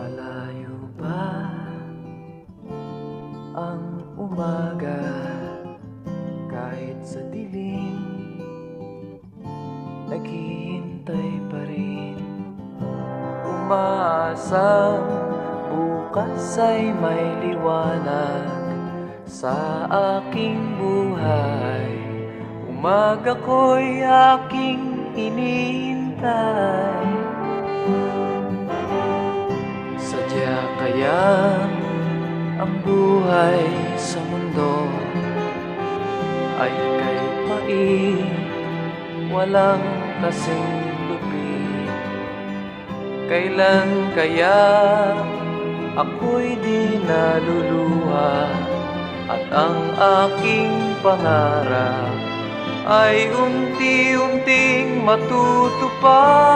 Malayo ba ang umaga kahit sa dilim, naghihintay pa rin, umaasang bukas ay may liwanag sa aking buhay. Umaga ko'y aking hinihintay. Sadya kaya ang buhay sa mundo ay kay pait, walang kasing lupit. Kailan kaya ako'y di naluluha at ang aking pangarap ay unti-unting matutupad?